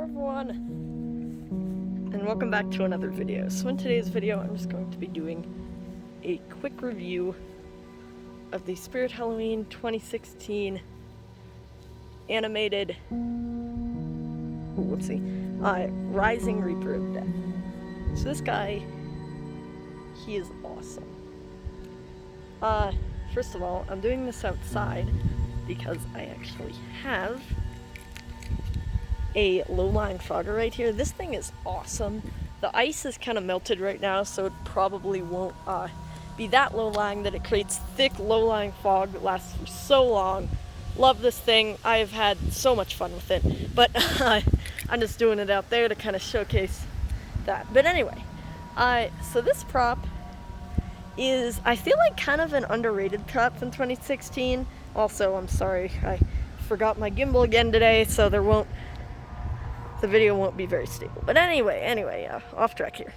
Hello everyone, and welcome back to another video. So in today's video, I'm just going to be doing a quick review of the Spirit Halloween 2016 animated, Rising Reaper of Death. So this guy, he is awesome. First of all, I'm doing this outside because I actually have a low-lying fogger right here. This thing is awesome. The ice is kind of melted right now, so it probably won't be that low-lying that it creates thick low-lying fog that lasts for so long. Love this thing. I've had so much fun with it, but I'm just doing it out there to kind of showcase that. But anyway, so this prop is, I feel like, kind of an underrated prop from 2016. Also, I'm sorry, I forgot my gimbal again today, so the video won't be very stable. But anyway, off track here.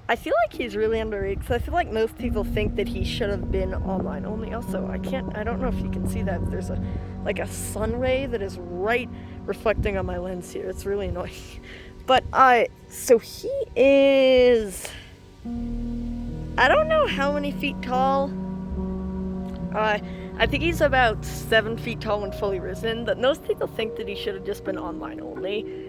I feel like he's really underrated because I feel like most people think that he should have been online only. Also, I don't know if you can see that. There's a sun ray that is right reflecting on my lens here. It's really annoying. But so he is, I don't know how many feet tall. I think he's about 7 feet tall when fully risen, but most people think that he should have just been online only,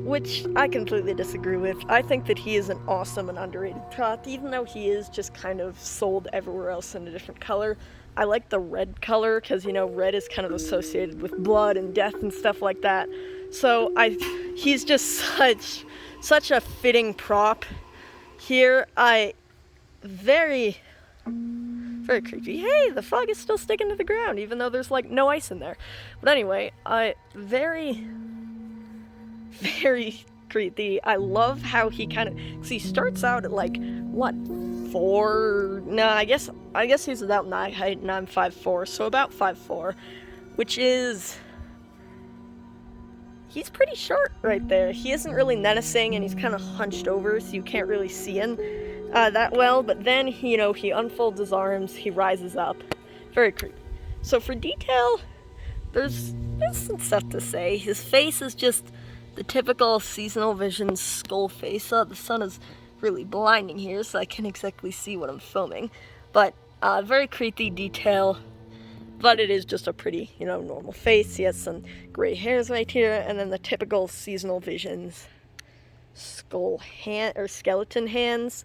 which I completely disagree with. I think that he is an awesome and underrated prop, even though he is just kind of sold everywhere else in a different color. I like the red color because, you know, red is kind of associated with blood and death and stuff like that. So he's just such a fitting prop here. Very creepy. Hey, the fog is still sticking to the ground, even though there's like no ice in there. But anyway, very creepy. I love how he kind of, cause he starts out at like, what, 4? No, I guess he's about my height and I'm 5'4", so about 5'4", which is, he's pretty short right there. He isn't really menacing and he's kind of hunched over, so you can't really see him that well, but then, you know, he unfolds his arms, he rises up. Very creepy. So for detail, there's some stuff to say. His face is just the typical seasonal vision skull face. The sun is really blinding here, so I can't exactly see what I'm filming. But very creepy detail, but it is just a pretty, you know, normal face. He has some gray hairs right here, and then the typical seasonal visions skull hand or skeleton hands.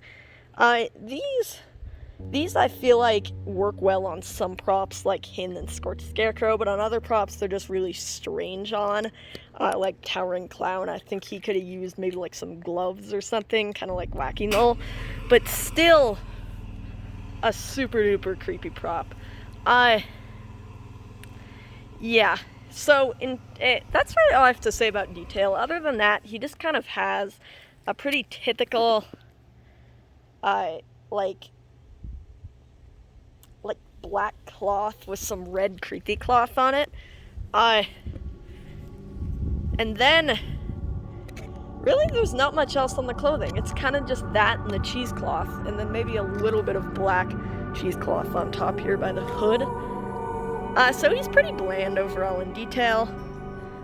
These I feel like work well on some props like Hin and Scorched Scarecrow, but on other props they're just really strange on, like Towering Clown. I think he could have used maybe like some gloves or something, kind of like Wacky Null, but still a super duper creepy prop. Yeah, so that's really all I have to say about detail. Other than that, he just kind of has a pretty typical like black cloth with some red creepy cloth on it. And then really there's not much else on the clothing. It's kind of just that and the cheesecloth, and then maybe a little bit of black cheesecloth on top here by the hood. So he's pretty bland overall in detail,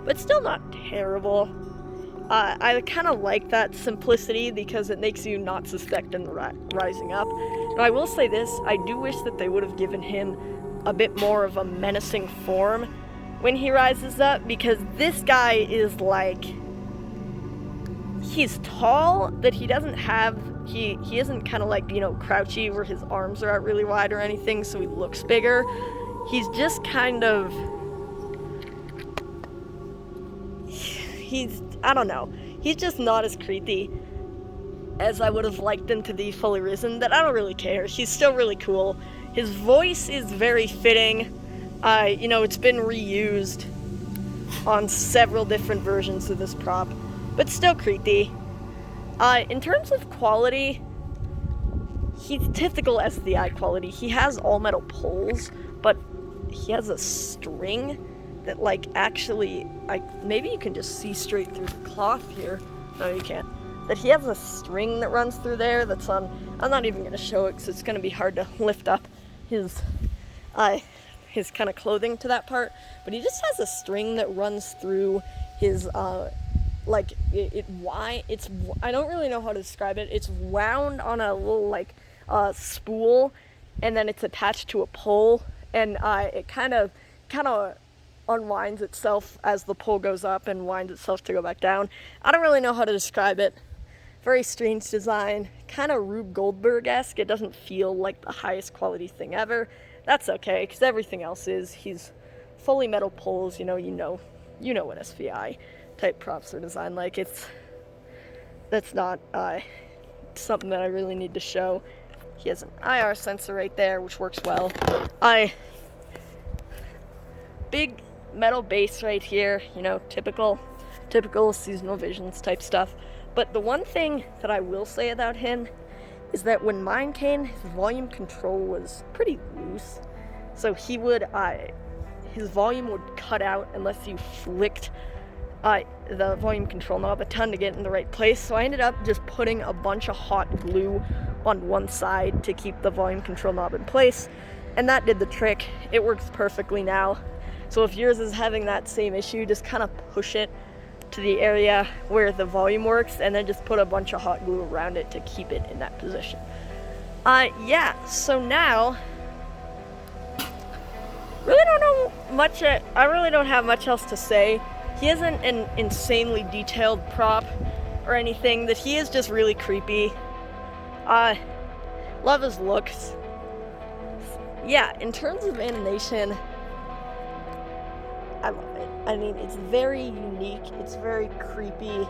but still not terrible. I kind of like that simplicity because it makes you not suspect him rising up. Now, I will say this, I do wish that they would have given him a bit more of a menacing form when he rises up, because this guy is like, he's tall, but he doesn't have, he isn't kind of like, you know, crouchy where his arms are out really wide or anything, so he looks bigger. He's just kind of, I don't know, he's just not as creepy as I would have liked him to be fully risen, but I don't really care. He's still really cool. His voice is very fitting. You know, it's been reused on several different versions of this prop, but still creepy. In terms of quality, he's typical SDI quality. He has all metal poles, but he has a string that, like, actually, maybe you can just see straight through the cloth here. No, you can't. That he has a string that runs through there that's on, I'm not even going to show it because it's going to be hard to lift up his kind of clothing to that part, but he just has a string that runs through his like it's I don't really know how to describe it. It's wound on a little like spool, and then it's attached to a pole, and it kind of unwinds itself as the pole goes up and winds itself to go back down. I don't really know how to describe it. Very strange design, kind of Rube Goldberg-esque. It doesn't feel like the highest quality thing ever. That's okay, because everything else is. He's fully metal poles, you know what SVI type props are designed like. That's not something that I really need to show. He has an IR sensor right there, which works well. Big metal base right here, typical seasonal visions type stuff. But the one thing that I will say about him is that when mine came, his volume control was pretty loose. So his volume would cut out unless you flicked the volume control knob a ton to get in the right place. So I ended up just putting a bunch of hot glue on one side to keep the volume control knob in place. And that did the trick. It works perfectly now. So if yours is having that same issue, just kind of push it to the area where the volume works, and then just put a bunch of hot glue around it to keep it in that position. So now, really don't know much, I really don't have much else to say. He isn't an insanely detailed prop or anything, that he is just really creepy. Love his looks. Yeah, in terms of animation, I love it. I mean, it's very unique, it's very creepy.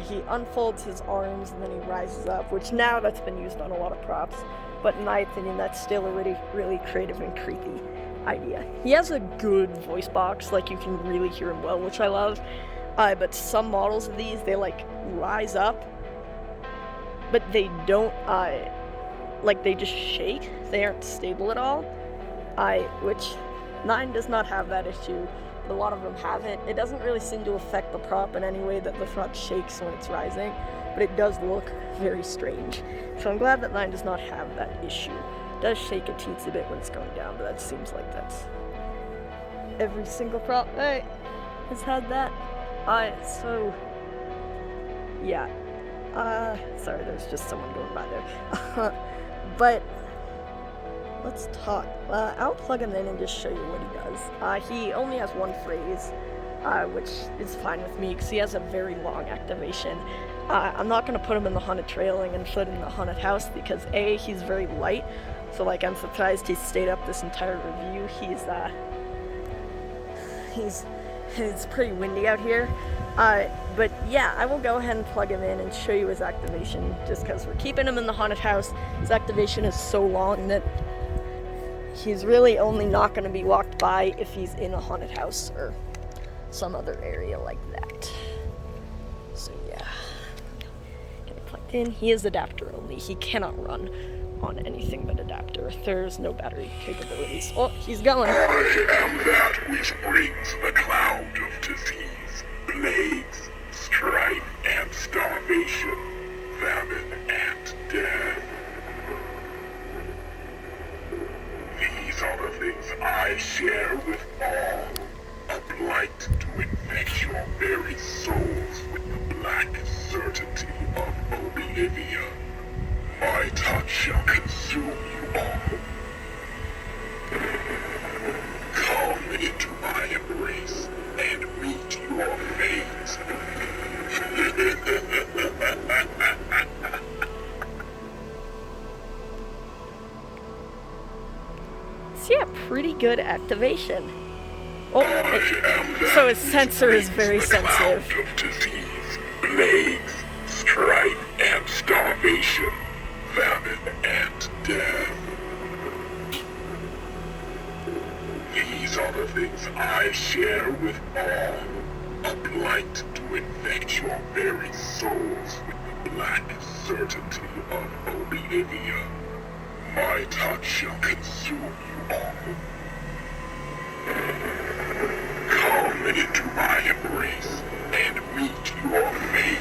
He unfolds his arms and then he rises up, which now that's been used on a lot of props, but in my opinion, that's still a really, really creative and creepy idea. He has a good voice box, like you can really hear him well, which I love, but some models of these, they like rise up, but they don't, they just shake. They aren't stable at all, which 9 does not have that issue, but a lot of them have it. It doesn't really seem to affect the prop in any way that the front shakes when it's rising, but it does look very strange. So I'm glad that 9 does not have that issue. It does shake a teensy bit when it's going down, but that seems like that's every single prop has had that. Sorry, there's just someone going by there. But let's talk. I'll plug him in and just show you what he does. He only has one phrase, which is fine with me because he has a very long activation. I'm not going to put him in the haunted trailing and put him in the haunted house because A, he's very light, so I'm surprised he stayed up this entire review. It's pretty windy out here. But yeah, I will go ahead and plug him in and show you his activation just because we're keeping him in the haunted house. His activation is so long that he's really only not going to be walked by if he's in a haunted house or some other area like that. So yeah, get it plugged in. He is adapter only. He cannot run on anything but adapter. There's no battery capabilities. Oh, he's going. I am that which brings the cloud of disease, plagues, strife, and starvation, famine, and death. These are the things I share with all, a blight to infect your very souls with the black certainty of oblivion. My touch shall consume you all. Come into my embrace and meet your fate. So yeah, pretty good activation. So his sensor is very sensitive. Cloud of disease, plagues, strife, and starvation, famine, and death. These are the things I share with all, a blight to infect your very souls with the black certainty of oblivion. My touch shall consume you all. Come into my embrace and meet your fate.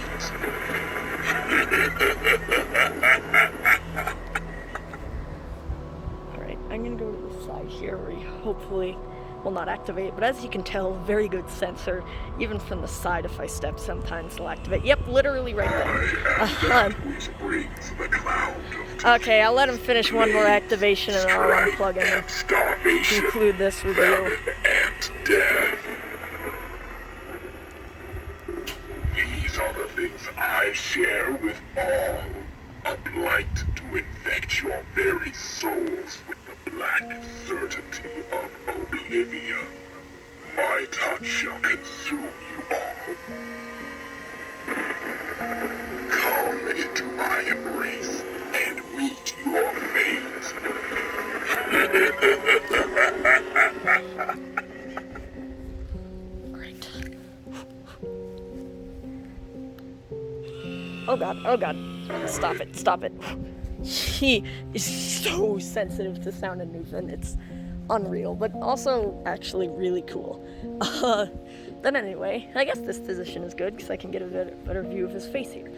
Alright, I'm gonna go to the side here where you hopefully will not activate, but as you can tell, very good sensor. Even from the side, if I step, sometimes it'll activate. Yep, literally right there. Which brings the cloud of Okay, I'll let him finish one more activation and I'll unplug him and starvation, conclude this review. famine, and death. These are the things I share with all. A blight to infect your very souls with the black certainty of oblivion. My touch shall consume you all. Come into my embrace and meet your fate. Great. Oh god, oh god. Stop it, stop it. He is so sensitive to sound and movement. It's unreal, but also actually really cool. But anyway, I guess this position is good because I can get a better view of his face here.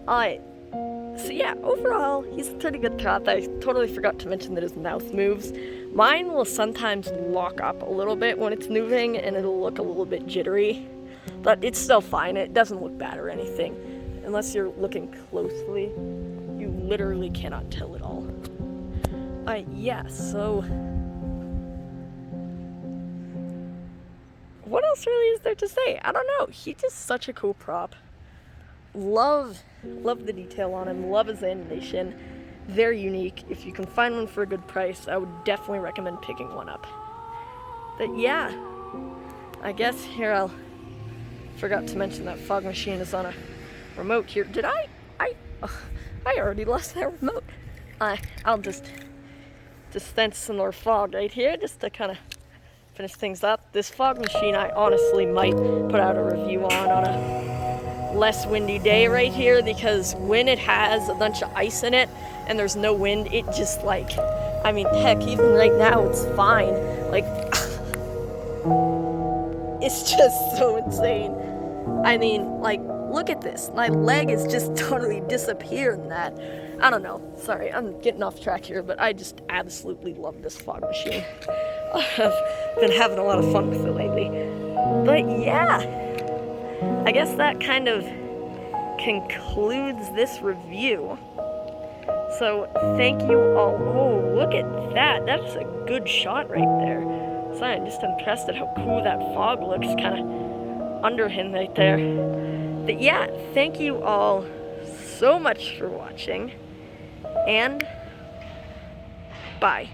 So yeah, overall, he's a pretty good cat. I totally forgot to mention that his mouth moves. Mine will sometimes lock up a little bit when it's moving, and it'll look a little bit jittery. But it's still fine. It doesn't look bad or anything. Unless you're looking closely, you literally cannot tell at all. Yeah, so... what else really is there to say? I don't know. He's just such a cool prop. Love the detail on him. Love his animation. Very unique. If you can find one for a good price, I would definitely recommend picking one up. But yeah, I guess here I'll... forgot to mention that fog machine is on a remote here. Did I already lost that remote. I'll just dispense some more fog right here just to kind of finish things up. This fog machine I honestly might put out a review on a less windy day right here, because when it has a bunch of ice in it and there's no wind, it just like, I mean, heck, even right now it's fine. Like, it's just so insane. I mean, like, look at this. My leg is just totally disappearing that. I don't know. Sorry, I'm getting off track here, but I just absolutely love this fog machine. I've been having a lot of fun with it lately. But yeah, I guess that kind of concludes this review. So thank you all. Oh, look at that. That's a good shot right there. Sorry, I'm just impressed at how cool that fog looks kind of under him right there. But yeah, thank you all so much for watching, and bye.